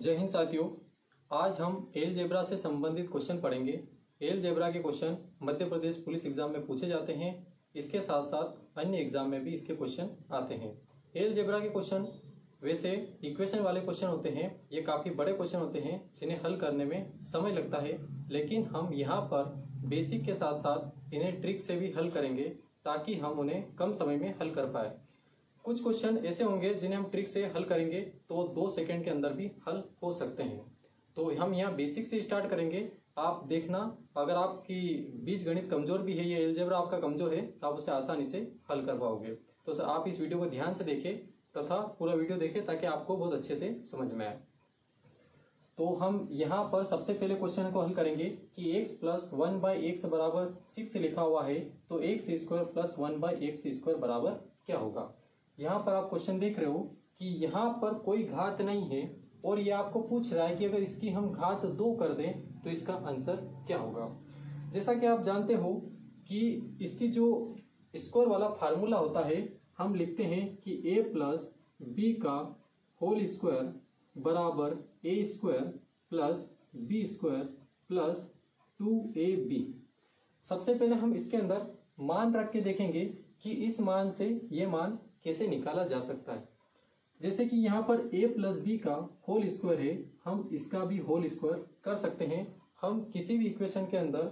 जय हिंद साथियों, आज हम एलजेब्रा से संबंधित क्वेश्चन पढ़ेंगे। एलजेब्रा के question Madhya Pradesh police exam में पूछे जाते हैं। इसके साथ साथ अन्य एग्जाम में भी इसके क्वेश्चन आते हैं। एलजेब्रा के क्वेश्चन वैसे इक्वेशन वाले क्वेश्चन होते हैं। ये काफ़ी बड़े क्वेश्चन होते हैं जिन्हें हल करने में समय लगता है, लेकिन हम यहाँ पर बेसिक के साथ साथ इन्हें ट्रिक से भी हल करेंगे ताकि हम उन्हें कम समय में हल कर पाए। कुछ क्वेश्चन ऐसे होंगे जिन्हें हम ट्रिक से हल करेंगे तो 2 सेकंड के अंदर भी हल हो सकते हैं। तो हम यहाँ बेसिक से स्टार्ट करेंगे। आप देखना, अगर आपकी बीजगणित कमज़ोर भी है, ये एलजेब्रा आपका कमज़ोर है, तो आप उसे आसानी से हल कर पाओगे। तो सर आप इस वीडियो को ध्यान से देखें तथा पूरा वीडियो देखें ताकि आपको बहुत अच्छे से समझ में आए। तो हम यहाँ पर सबसे पहले क्वेश्चन को हल करेंगे कि x + 1/x बराबर 6 लिखा हुआ है, तो x² + 1/x² बराबर क्या होगा। यहाँ पर आप क्वेश्चन देख रहे हो कि यहाँ पर कोई घात नहीं है और ये आपको पूछ रहा है कि अगर इसकी हम घात 2 कर दें तो इसका आंसर क्या होगा। जैसा कि आप जानते हो कि इसकी जो स्क्वायर वाला फार्मूला होता है, हम लिखते हैं कि a + b का होल स्क्वायर बराबर a² + b² + 2ab। सबसे पहले हम इसके अंदर मान रख के देखेंगे कि इस मान से ये मान कैसे निकाला जा सकता है। जैसे कि यहाँ पर a + b का होल स्क्वायर है, हम इसका भी होल स्क्वायर कर सकते हैं। हम किसी भी इक्वेशन के अंदर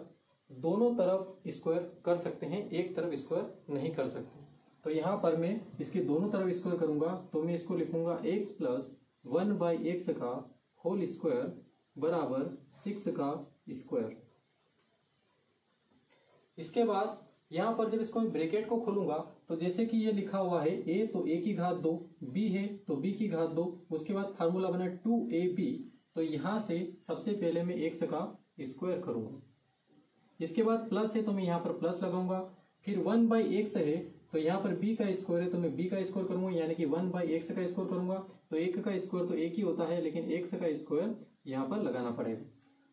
दोनों तरफ स्क्वायर कर सकते हैं, एक तरफ स्क्वायर नहीं कर सकते। तो यहाँ पर मैं इसके दोनों तरफ स्क्वायर करूँगा, तो मैं इसको लिखूँगा x + 1/x का होल स्क्वायर बराबर 6 का स्क्वायर। इसके बाद यहाँ पर जब इसको मैं ब्रैकेट को खोलूंगा तो जैसे कि ये लिखा हुआ है a, तो a की घात 2, b है तो b की घात 2, उसके बाद फार्मूला बना 2ab। तो यहाँ से सबसे पहले मैं x का स्क्वायर करूँगा। इसके बाद प्लस है तो मैं यहाँ पर प्लस लगाऊंगा। फिर 1/x है तो यहाँ पर b का स्क्वायर है तो मैं b का स्क्वायर करूँगा, यानी कि 1/x का स्क्वायर करूँगा। तो 1 का स्क्वायर तो 1 ही होता है, लेकिन x का स्क्वायर यहाँ पर लगाना पड़ेगा।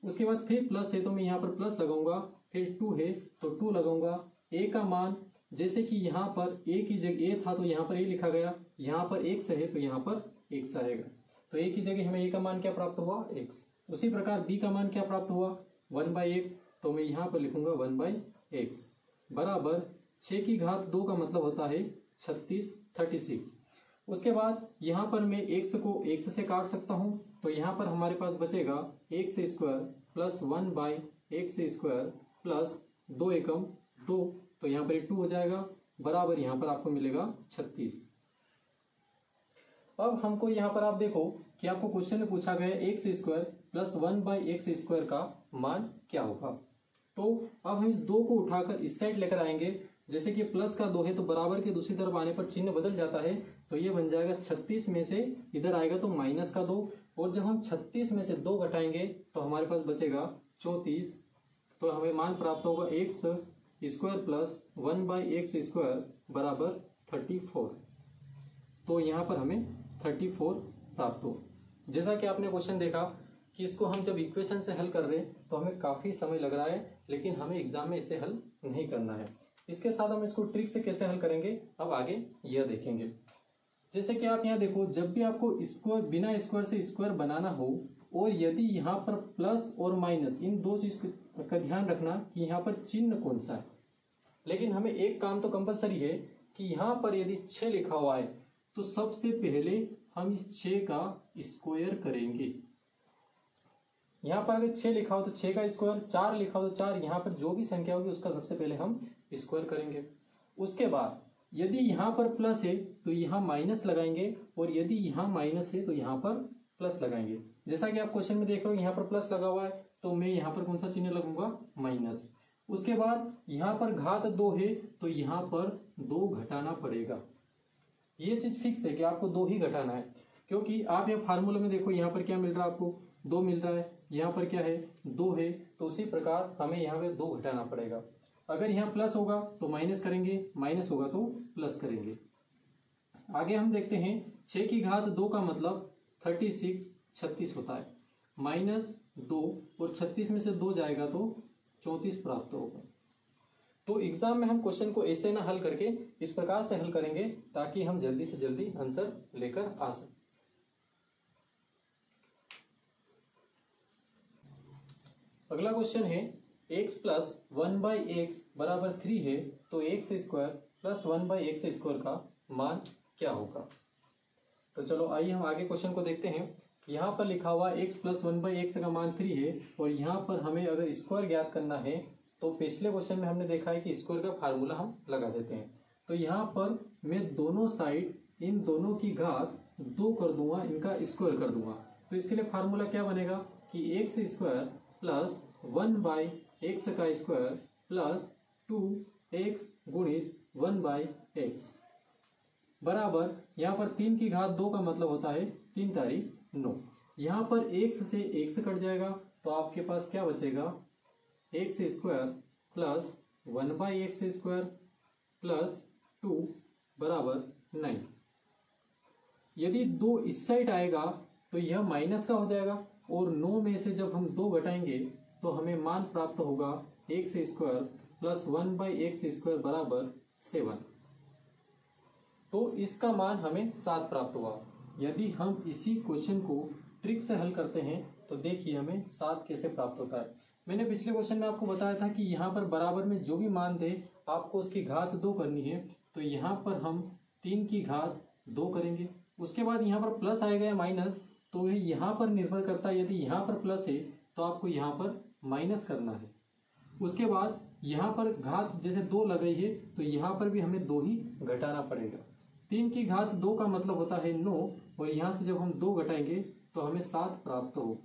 उसके बाद फिर प्लस है तो मैं यहाँ पर प्लस लगाऊंगा। फिर 2 है तो 2 लगाऊंगा। a का मान जैसे कि यहाँ पर a की जगह a था तो यहाँ पर a लिखा गया, यहाँ पर x है तो यहाँ पर x आएगा। तो a की जगह हमें a का मान क्या प्राप्त हुआ, x। उसी प्रकार b का मान क्या प्राप्त हुआ, 1/x, तो मैं यहाँ पर लिखूंगा 1/x बराबर 6 की घात 2 का मतलब होता है 36। उसके बाद यहाँ पर मैं x को x से काट सकता हूँ, तो यहाँ पर हमारे पास बचेगा x² + 1/x² + 2 एकम 2, तो यहाँ पर 2 हो जाएगा बराबर यहाँ पर आपको मिलेगा 36। अब हमको यहाँ पर आप देखो कि आपको क्वेश्चन में पूछा गया x² + 1/x² का मान क्या होगा। तो अब हम इस 2 को उठाकर इस साइड लेकर आएंगे। जैसे कि प्लस का 2 है तो बराबर के दूसरी तरफ आने पर चिन्ह बदल जाता है, तो ये बन जाएगा 36 में से इधर आएगा तो माइनस का 2, और जब हम 36 में से 2 घटाएंगे तो हमारे पास बचेगा 34। तो हमें मान प्राप्त होगा x² + 1/x² बराबर 34। तो यहाँ पर हमें 34 प्राप्त हो। जैसा कि आपने क्वेश्चन देखा कि इसको हम जब इक्वेशन से हल कर रहे हैं तो हमें काफ़ी समय लग रहा है, लेकिन हमें एग्जाम में इसे हल नहीं करना है। इसके साथ हम इसको ट्रिक से कैसे हल करेंगे अब आगे यह देखेंगे। जैसे कि आप यहाँ देखो, जब भी आपको स्क्वायर बिना स्क्वायर से स्क्वायर बनाना हो और यदि यहाँ पर प्लस और माइनस, इन 2 चीज का ध्यान रखना कि यहाँ पर चिन्ह कौन सा है। लेकिन हमें एक काम तो कंपलसरी है कि यहाँ पर यदि 6 लिखा हुआ है तो सबसे पहले हम इस 6 का स्क्वायर करेंगे। यहाँ पर अगर 6 लिखा हो तो 6 का स्क्वायर, 4 लिखा हो तो 4, यहाँ पर जो भी संख्या होगी उसका सबसे पहले हम स्क्वायर करेंगे। उसके बाद यदि यहाँ पर प्लस है तो यहाँ माइनस लगाएंगे, और यदि यहाँ माइनस है तो यहाँ पर प्लस लगाएंगे। जैसा कि आप क्वेश्चन में देख रहे हो यहाँ पर प्लस लगा हुआ है तो मैं यहाँ पर कौन सा चिन्ह लगूंगा, माइनस। उसके बाद यहाँ पर घात 2 है तो यहाँ पर 2 घटाना पड़ेगा। ये चीज फिक्स है कि आपको 2 ही घटाना है, क्योंकि आप यहाँ फार्मूला में देखो यहाँ पर क्या मिल रहा है, आपको 2 मिल रहा है, यहाँ पर क्या है 2 है, तो उसी प्रकार हमें यहाँ पे 2 घटाना पड़ेगा। अगर यहाँ प्लस होगा तो माइनस करेंगे, माइनस होगा तो प्लस करेंगे। आगे हम देखते हैं 6 की घात 2 का मतलब 36 होता है, -2 और 36 में से 2 जाएगा तो 34 प्राप्त होगा। तो एग्जाम में हम क्वेश्चन को ऐसे ना हल करके इस प्रकार से हल करेंगे ताकि हम जल्दी से जल्दी आंसर लेकर आ सकें। अगला क्वेश्चन है x प्लस 1/x बराबर 3 है, तो x square plus 1/x square का मान क्या होगा। तो चलो आइए हम आगे क्वेश्चन को देखते हैं। यहाँ पर लिखा हुआ x प्लस 1/x का मान 3 है और यहाँ पर हमें अगर स्क्वायर ज्ञात करना है तो पिछले क्वेश्चन में हमने देखा है कि स्क्वायर का फार्मूला हम लगा देते हैं। तो यहाँ पर मैं दोनों साइड इन दोनों की घात 2 कर दूंगा, इनका स्क्वायर कर दूंगा। तो इसके लिए फार्मूला क्या बनेगा कि एक्स स्क्वायर प्लस 1/x का स्क्वायर प्लस 2x गुणित 1/x बराबर, यहाँ पर 3 की घात 2 का मतलब होता है 3 तारीख 9। यहाँ पर x से x कट जाएगा तो आपके पास क्या बचेगा, x square plus 1/x square plus 2 बराबर 9। यदि 2 इस साइड आएगा तो यह माइनस का हो जाएगा और 9 में से जब हम 2 घटाएंगे तो हमें मान प्राप्त होगा x square plus 1/x square बराबर 7। तो इसका मान हमें 7 प्राप्त हुआ। यदि हम इसी क्वेश्चन को ट्रिक से हल करते हैं तो देखिए हमें 7 कैसे प्राप्त होता है। मैंने पिछले क्वेश्चन में आपको बताया था कि यहाँ पर बराबर में जो भी मान दे आपको उसकी घात 2 करनी है। तो यहाँ पर हम 3 की घात 2 करेंगे, उसके बाद यहाँ पर प्लस आएगा या माइनस, तो ये यहाँ पर निर्भर करता है। यदि यहाँ पर प्लस है तो आपको यहाँ पर माइनस करना है। उसके बाद यहाँ पर घात जैसे 2 लगाई है तो यहाँ पर भी हमें 2 ही घटाना पड़ेगा। 3 की घात 2 का मतलब होता है 9 और यहाँ से जब हम 2 घटाएंगे तो हमें 7 प्राप्त हो।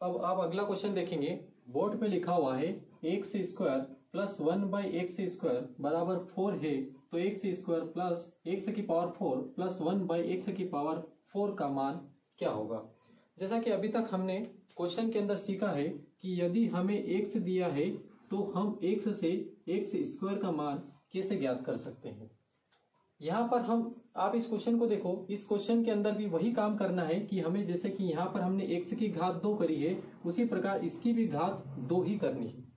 अब आप अगला क्वेश्चन देखेंगे। बोर्ड पे लिखा हुआ है x square plus 1/x square बराबर 4 है, तो एक्स स्क्वायर प्लस एक्स की पावर 4 प्लस 1/x की पावर 4 का मान क्या होगा। जैसा कि अभी तक हमने क्वेश्चन के अंदर सीखा है कि यदि हमें x दिया है तो हम x से x स्क्वायर का मान कैसे ज्ञात कर सकते हैं। यहाँ पर हम आप इस क्वेश्चन को देखो, इस क्वेश्चन के अंदर भी वही काम करना है कि हमें जैसे कि यहाँ पर हमने x की घात 2 करी है उसी प्रकार इसकी भी घात 2 ही करनी है।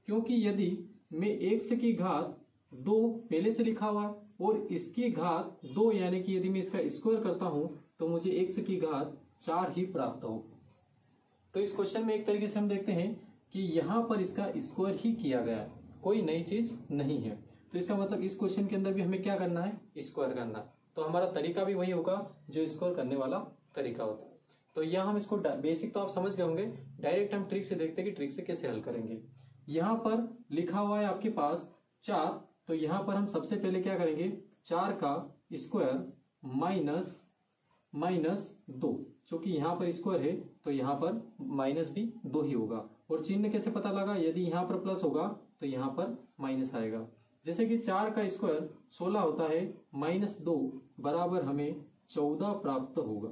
क्योंकि यदि मैं x की घात 2 पहले से लिखा हुआ और इसकी घात 2 यानी कि यदि मैं इसका स्क्वायर करता हूँ तो मुझे x की घात 4 ही प्राप्त हो। तो इस क्वेश्चन में एक तरीके से हम देखते हैं कि यहाँ पर इसका स्क्वायर ही किया गया है, कोई नई चीज नहीं है। तो इसका मतलब इस क्वेश्चन के अंदर भी हमें क्या करना है, स्क्वायर करना। तो हमारा तरीका भी वही होगा जो स्क्वायर करने वाला तरीका होता है। तो यहाँ हम इसको बेसिक तो आप समझ गए होंगे, डायरेक्ट हम ट्रिक से देखते हैं कि ट्रिक से कैसे हल करेंगे। यहाँ पर लिखा हुआ है आपके पास 4, तो यहाँ पर हम सबसे पहले क्या करेंगे, 4 का स्क्वायर माइनस 2, चूंकि यहाँ पर स्क्वायर है तो यहाँ पर माइनस भी 2 ही होगा। और चिन्ह कैसे पता लगा, यदि यहाँ पर प्लस होगा तो यहाँ पर माइनस आएगा। जैसे कि 4 का स्क्वायर 16 होता है, -2 बराबर हमें 14 प्राप्त होगा।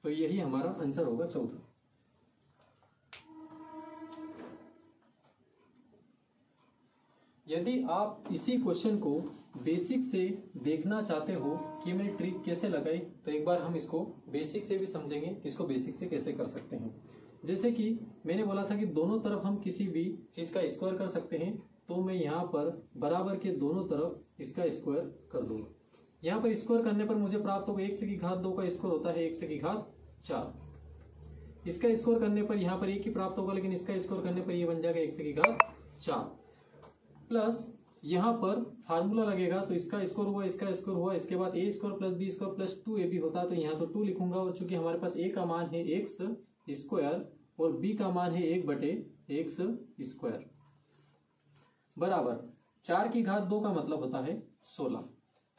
तो यही हमारा आंसर होगा 14। यदि आप इसी क्वेश्चन को बेसिक से देखना चाहते हो कि मैंने ट्रिक कैसे लगाई, तो एक बार हम इसको बेसिक से भी समझेंगे कि इसको बेसिक से कैसे कर सकते हैं। जैसे कि मैंने बोला था कि दोनों तरफ हम किसी भी चीज का स्क्वायर कर सकते हैं, तो मैं यहाँ पर बराबर के दोनों तरफ इसका स्क्वायर कर दूंगा। यहाँ पर स्क्वायर करने पर मुझे प्राप्त होगा x की घात 2 का स्क्वायर होता है x की घात 4। इसका स्क्वायर करने पर यहाँ पर 1 ही प्राप्त होगा, लेकिन इसका स्क्वायर करने पर ये बन जाएगा x की घात 4 प्लस यहाँ पर फार्मूला लगेगा तो इसका स्क्वायर हुआ, इसका स्क्वायर हुआ, इसके बाद a square plus b square plus 2ab होता है, तो यहाँ तो 2 लिखूंगा। और चूंकि हमारे पास a का मान है x स्क्वायर और b का मान है 1/x स्क्वायर बराबर 4 की घात 2 का मतलब होता है 16।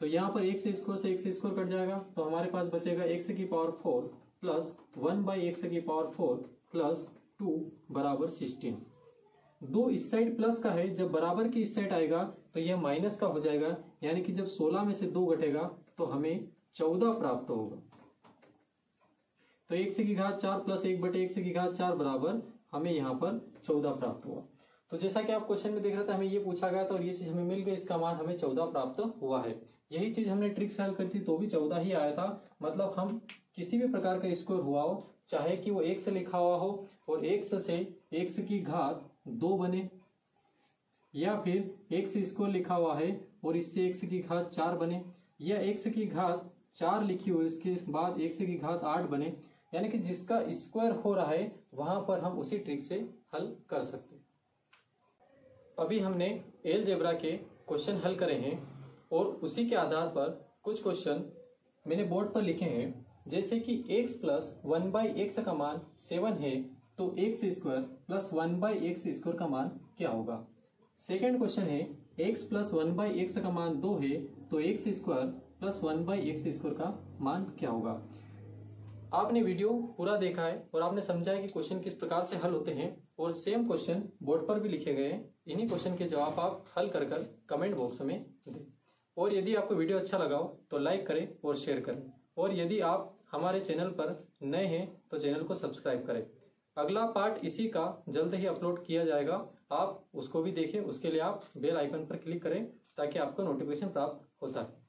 तो यहाँ पर x स्क्वायर से x स्क्वायर कट जाएगा, तो हमारे पास बचेगा x की पावर 4 प्लस 1/x की पावर 4 प्लस 2 बराबर 16। 2 इस साइड प्लस का है, जब बराबर की इस साइड आएगा तो यह माइनस का हो जाएगा, यानी कि जब 16 में से 2 घटेगा तो हमें 14 प्राप्त होगा। तो x की घात 4 प्लस 1/x की घात 4 बराबर हमें यहाँ पर 14 प्राप्त हुआ। तो जैसा कि आप क्वेश्चन में देख रहे थे, हमें ये पूछा गया था और ये चीज हमें मिल गई, इसका मान हमें 14 प्राप्त हुआ है। यही चीज हमने ट्रिक से हल करी थी तो भी 14 ही आया था। मतलब हम किसी भी प्रकार का स्क्वायर हुआ हो, चाहे कि वो x लिखा हुआ हो और x से x की घात 2 बने, या फिर x स्क्वायर लिखा हुआ है और इससे x की घात 4 बने, या x की घात 4 लिखी हो, इसके बाद x की घात 8 बने, यानी कि जिसका स्क्वायर हो रहा है वहां पर हम उसी ट्रिक से हल कर सकते हैं। अभी हमने अलजेब्रा के क्वेश्चन हल करे हैं और उसी के आधार पर कुछ क्वेश्चन मैंने बोर्ड पर लिखे हैं। जैसे कि x प्लस 1/x का मान 7 है तो x square plus 1/x square का मान क्या होगा। सेकेंड क्वेश्चन है x प्लस 1/x का मान 2 है तो x square plus 1/x square का मान क्या होगा। आपने वीडियो पूरा देखा है और आपने समझा है कि क्वेश्चन किस प्रकार से हल होते हैं और सेम क्वेश्चन बोर्ड पर भी लिखे गए हैं। इन्हीं क्वेश्चन के जवाब आप हल कर कमेंट बॉक्स में दें। और यदि आपको वीडियो अच्छा लगा हो तो लाइक करें और शेयर करें, और यदि आप हमारे चैनल पर नए हैं तो चैनल को सब्सक्राइब करें। अगला पार्ट इसी का जल्द ही अपलोड किया जाएगा, आप उसको भी देखें। उसके लिए आप बेल आइकन पर क्लिक करें ताकि आपको नोटिफिकेशन प्राप्त होता है।